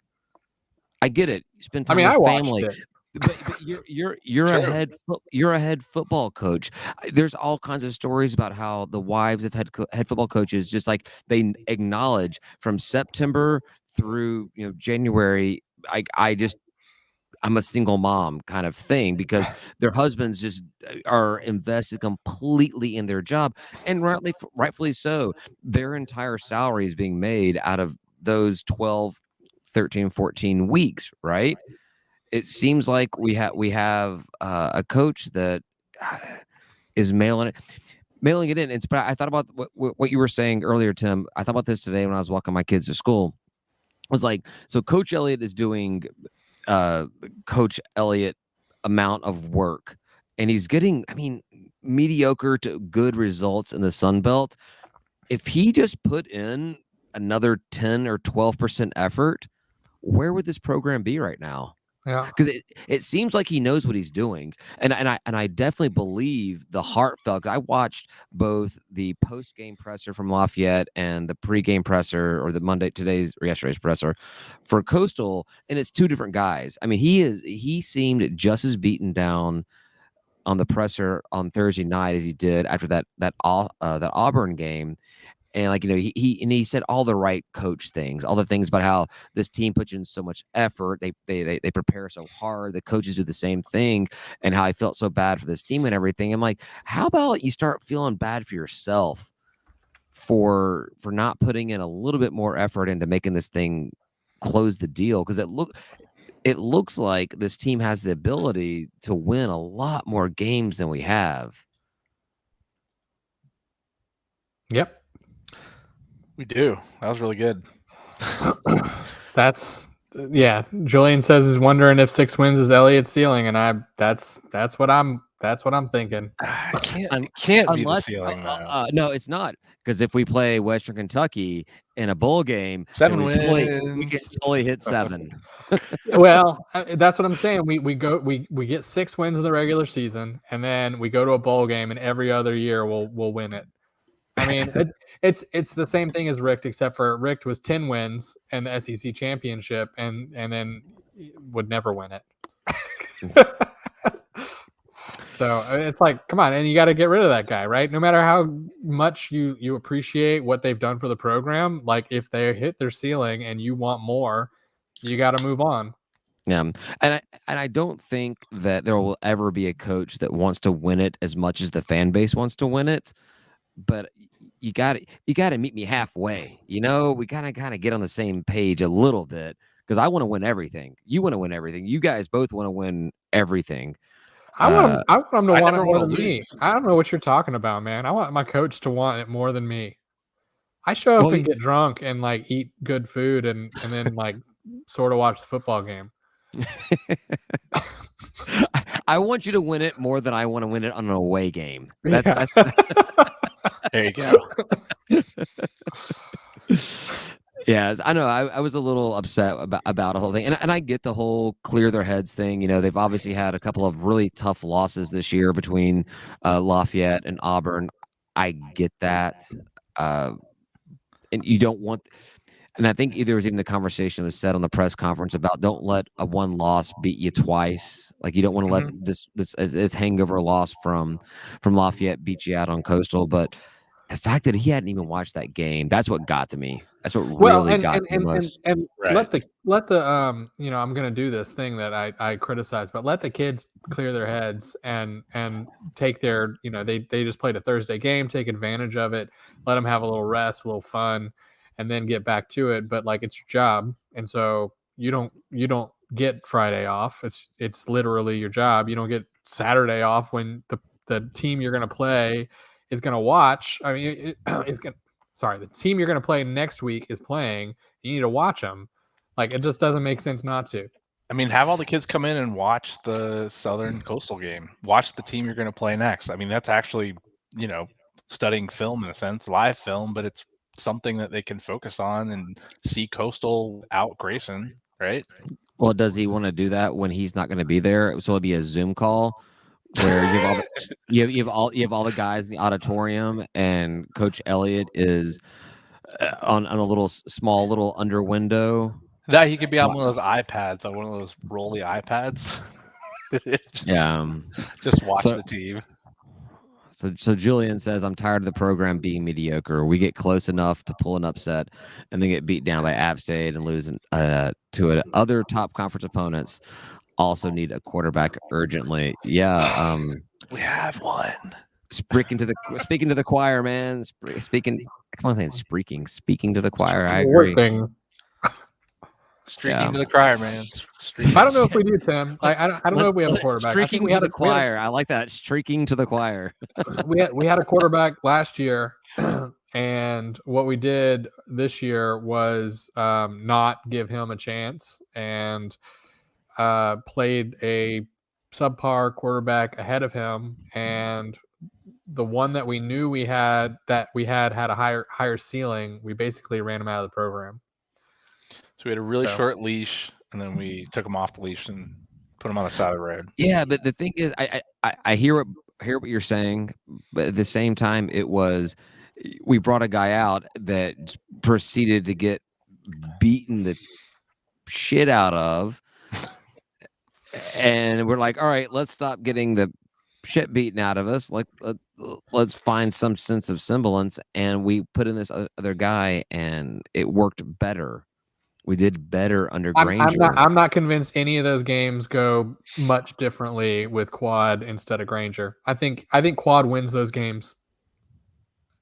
A: I get it. You spend time with family. But you're a head football coach. There's all kinds of stories about how the wives of head football coaches, just like they acknowledge from September through January. I'm a single mom kind of thing because their husbands just are invested completely in their job, and rightfully so. Their entire salary is being made out of those 12, 13, 14 weeks, right? It seems like we have a coach that is mailing it in. But I thought about what you were saying earlier, Tim. I thought about this today when I was walking my kids to school. I was like, so Coach Elliott is doing Coach Elliott amount of work, and he's getting, mediocre to good results in the Sun Belt. If he just put in another 10 or 12% effort, where would this program be right now?
B: Yeah,
A: because it seems like he knows what he's doing, and I definitely believe the heartfelt. I watched both the post game presser from Lafayette and the pre-game presser, or the yesterday's presser for Coastal, and it's two different guys. I mean, he seemed just as beaten down on the presser on Thursday night as he did after that Auburn game. And he said all the right coach things, all the things about how this team puts in so much effort. They prepare so hard. The coaches do the same thing, and how I felt so bad for this team and everything. I'm like, how about you start feeling bad for yourself for not putting in a little bit more effort into making this thing close the deal? Because it looks like this team has the ability to win a lot more games than we have.
B: Yep.
C: We do. That was really good.
B: Julian says he's wondering if 6 wins is Elliott's ceiling, and that's what I'm That's what I'm thinking.
C: It can't be the ceiling, though.
A: No, it's not. Because if we play Western Kentucky in a bowl game,
C: 7
A: we
C: wins.
A: can totally hit 7.
B: Well, that's what I'm saying. We get 6 wins in the regular season, and then we go to a bowl game, and every other year we'll win it. I mean, it's the same thing as Richt, except for Richt was 10 wins and the SEC championship, and then would never win it. So it's like, come on, and you got to get rid of that guy, right? No matter how much you appreciate what they've done for the program, like if they hit their ceiling and you want more, you got to move on.
A: Yeah, and I don't think that there will ever be a coach that wants to win it as much as the fan base wants to win it. But you got to meet me halfway. We gotta kind of get on the same page a little bit, because I want to win everything. You want to win everything. You guys both want to win everything.
B: I want them to want it more than
C: lose.
B: me. I don't know what you're talking about, man. I want my coach to want it more than me. I show up and get drunk and like eat good food and then like sort of watch the football game.
A: I want you to win it more than I want to win it on an away game.
B: Yeah.
C: There you go.
A: Yeah, I know. I was a little upset about the whole thing, and I get the whole clear their heads thing. They've obviously had a couple of really tough losses this year between Lafayette and Auburn. I get that, and you don't want. And I think there was even the conversation was said on the press conference about don't let a one loss beat you twice. Like you don't want to let this hangover loss from Lafayette beat you out on Coastal. But the fact that he hadn't even watched that game, that's what got to me. That's what really got me most.
B: And
C: Right.
B: let the I'm gonna do this thing that I criticize, but let the kids clear their heads and take their they just played a Thursday game, take advantage of it, let them have a little rest, a little fun, and then get back to it. But like it's your job, and so you don't get Friday off. It's literally your job. You don't get Saturday off when the team you're gonna play is gonna watch. I mean, the team you're going to play next week is playing. You need to watch them. Like, it just doesn't make sense not to.
C: I mean, have all the kids come in and watch the Southern Coastal game. Watch the team you're going to play next. I mean, that's actually, studying film in a sense, live film, but it's something that they can focus on and see Coastal out Grayson, right?
A: Well, does he want to do that when he's not going to be there? So it'll be a Zoom call where you have all the guys in the auditorium, and Coach Elliott is on a small little under window.
C: That he could be on one of those iPads, like one of those rolly iPads. Just watch the team.
A: So Julian says, I'm tired of the program being mediocre. We get close enough to pull an upset and then get beat down by App State and lose to other top conference opponents. Also need a quarterback urgently. Yeah.
C: We have one.
A: Speaking to the choir, man. Speaking to the choir. I agree.
C: Streaking to the choir, man.
B: I don't know if we do, Tim. I don't know if we have a quarterback.
A: Streaking to the choir. I like that. Streaking to the choir.
B: we had a quarterback last year, and what we did this year was not give him a chance and played a subpar quarterback ahead of him, and the one that we knew we had a higher ceiling, we basically ran him out of the program.
C: So we had a really short leash, and then we took him off the leash and put him on the side of the road.
A: Yeah, but the thing is, I hear what you're saying, but at the same time, we brought a guy out that proceeded to get beaten the shit out of, and we're like, all right, let's stop getting the shit beaten out of us. Like, let's find some sense of semblance, and we put in this other guy, and it worked better. We did better under Granger.
B: I'm not convinced any of those games go much differently with Quad instead of Granger. I think Quad wins those games.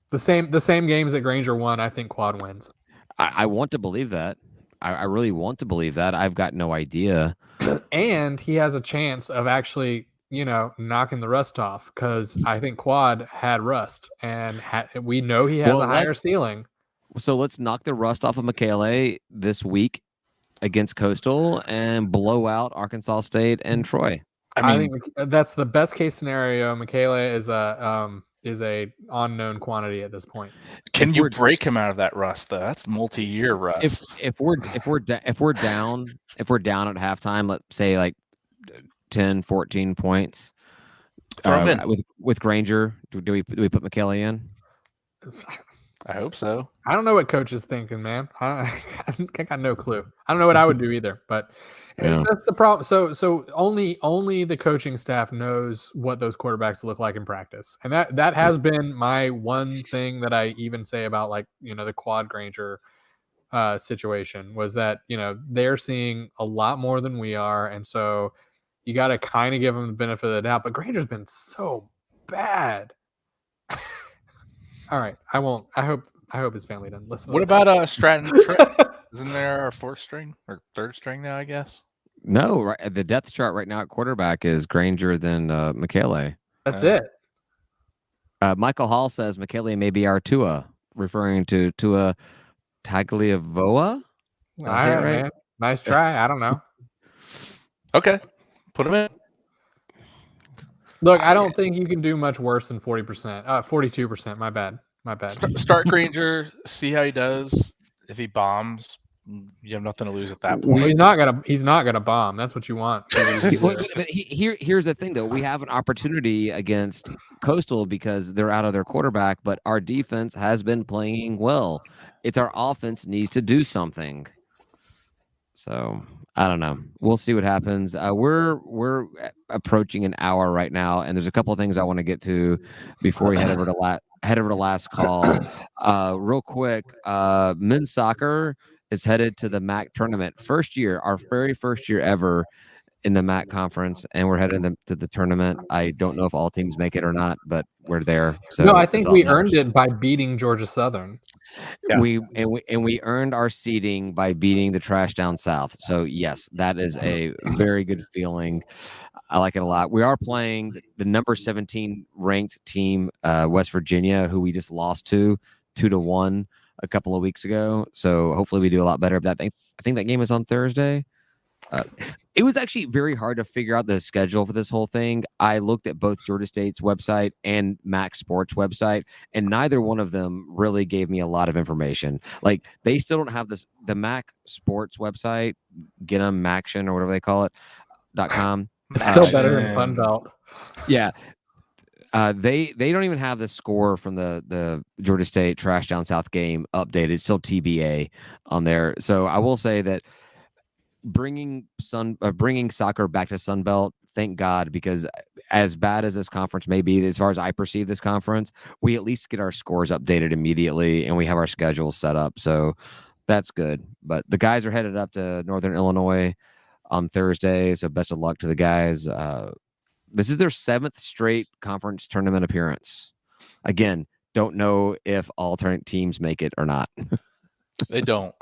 B: The same games that Granger won, I think Quad wins.
A: I want to believe that. I really want to believe that. I've got no idea.
B: And he has a chance of actually, knocking the rust off, because I think Quad had rust, and we know he has a higher ceiling.
A: So let's knock the rust off of Michele this week against Coastal and blow out Arkansas State and Troy.
B: I think that's the best case scenario. Michele is a unknown quantity at this point.
C: Can you break him out of that rust though? That's multi-year rust.
A: If we're down at halftime, let's say like 10, 14 points,
C: throw him in.
A: with Granger, do we put Michele in?
C: I hope so.
B: I don't know what coach is thinking, man. I got no clue. I don't know what I would do either, but that's the problem. So only the coaching staff knows what those quarterbacks look like in practice, and that has been my one thing that I even say about, like, the Quad Granger situation, was that they're seeing a lot more than we are, and so you got to kind of give them the benefit of the doubt. But Granger's been so bad. All right, I won't. I hope his family doesn't listen.
C: What about Stratton Tripp? Isn't there our fourth string or third string now, I guess?
A: No, right. The depth chart right now at quarterback is Granger, then Michele.
B: That's it.
A: Michael Hall says Michele may be our Tua, referring to Tua Tagliavoa.
B: All right, right? Man. Nice try. I don't know.
C: Okay, put him in.
B: Look, I don't think you can do much worse than 40%. 42%. My bad.
C: Start Granger. See how he does. If he bombs, you have nothing to lose at that point.
B: Well, he's not gonna bomb. That's what you want.
A: But here's the thing, though. We have an opportunity against Coastal because they're out of their quarterback, but our defense has been playing well. It's our offense needs to do something. So I don't know. We'll see what happens. We're approaching an hour right now, and there's a couple of things I want to get to before we head over to last call. Real quick, men's soccer is headed to the MAC tournament. Our very first year ever in the MAC conference, and we're headed to the tournament. I don't know if all teams make it or not, but we're there. So
B: no, I think we earned it by beating Georgia Southern.
A: Yeah. We earned our seeding by beating the trash down south. So yes, that is a very good feeling. I like it a lot. We are playing the number 17 ranked team, West Virginia, who we just lost to 2-1 a couple of weeks ago. So hopefully we do a lot better. But I think that game is on Thursday. It was actually very hard to figure out the schedule for this whole thing. I looked at both Georgia State's website and MAC Sports website, and neither one of them really gave me a lot of information. Like, they still don't have the MAC Sports website, get them Maction or whatever they call it, .com.
B: It's still better than Funbelt.
A: Yeah. They don't even have the score from the Georgia State Trash Down South game updated. It's still TBA on there. So I will say that bringing soccer back to Sunbelt, thank God, because as bad as this conference may be, as far as I perceive this conference, we at least get our scores updated immediately and we have our schedule set up. So that's good. But the guys are headed up to Northern Illinois on Thursday. So best of luck to the guys. This is their 7th straight conference tournament appearance. Again, don't know if alternate teams make it or not.
C: They don't.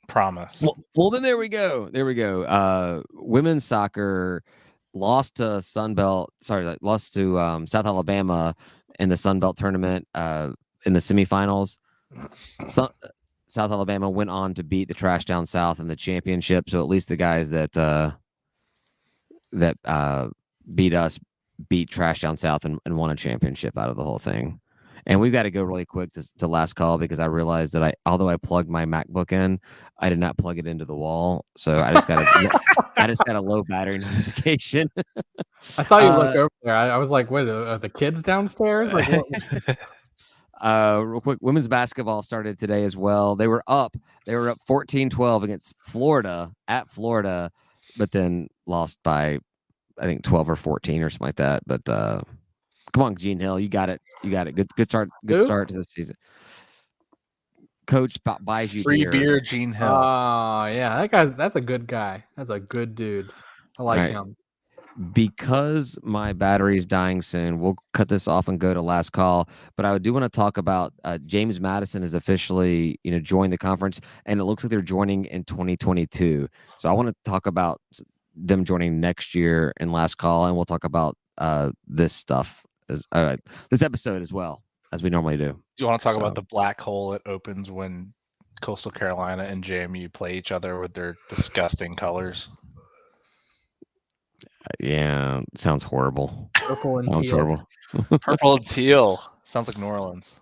C: Promise.
A: Well, then there we go. Women's soccer lost to lost to South Alabama in the Sun Belt tournament in the semifinals. South Alabama went on to beat the Trash Down South in the championship. So at least the guys that beat us beat Trash Down South and won a championship out of the whole thing. And we've got to go really quick to last call because I realized that although I plugged my MacBook in, I did not plug it into the wall. So I just got a low battery notification.
B: I saw you look over there. I was like, "What? Are the kids downstairs?" Like,
A: real quick, women's basketball started today as well. They were up 14-12 against Florida at Florida, but then lost by, I think, 12 or 14 or something like that. But come on, Gene Hill, you got it. Good start to the season. Coach buys you
C: free beer, Gene Hill.
B: Oh yeah, that's a good guy. That's a good dude. I like him.
A: Because my battery is dying soon, we'll cut this off and go to last call. But I do want to talk about James Madison has officially, joined the conference, and it looks like they're joining in 2022. So I want to talk about them joining next year in last call, and we'll talk about this stuff this episode as well, as we normally do.
C: Do you want to talk about the black hole that opens when Coastal Carolina and JMU play each other with their disgusting colors?
A: Yeah, sounds horrible.
B: Purple and
A: Sounds
B: teal.
A: horrible.
C: Purple and teal. Sounds like New Orleans.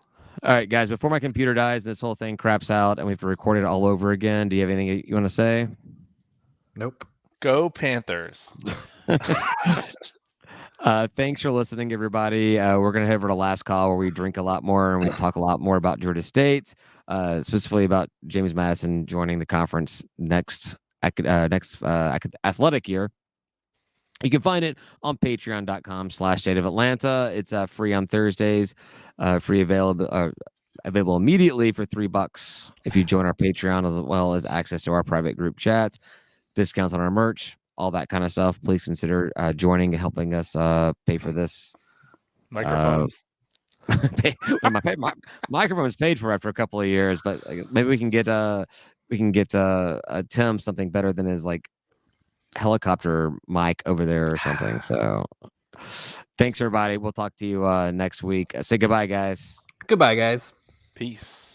A: All right, guys, before my computer dies, this whole thing craps out and we have to record it all over again. Do you have anything you want to say?
B: Nope.
C: Go Panthers.
A: Thanks for listening, everybody. We're going to head over to Last Call where we drink a lot more and we talk a lot more about Georgia State, specifically about James Madison joining the conference next athletic year. You can find it on patreon.com/State of Atlanta. It's free on Thursdays, available immediately for $3 if you join our Patreon, as well as access to our private group chats, discounts on our merch, all that kind of stuff. Please consider joining and helping us pay for this.
C: Microphones.
A: My microphone was paid for after a couple of years, but maybe we can get Tim something better than his like helicopter mic over there or something. So thanks everybody. We'll talk to you next week. Say goodbye, guys.
B: Goodbye, guys.
C: Peace.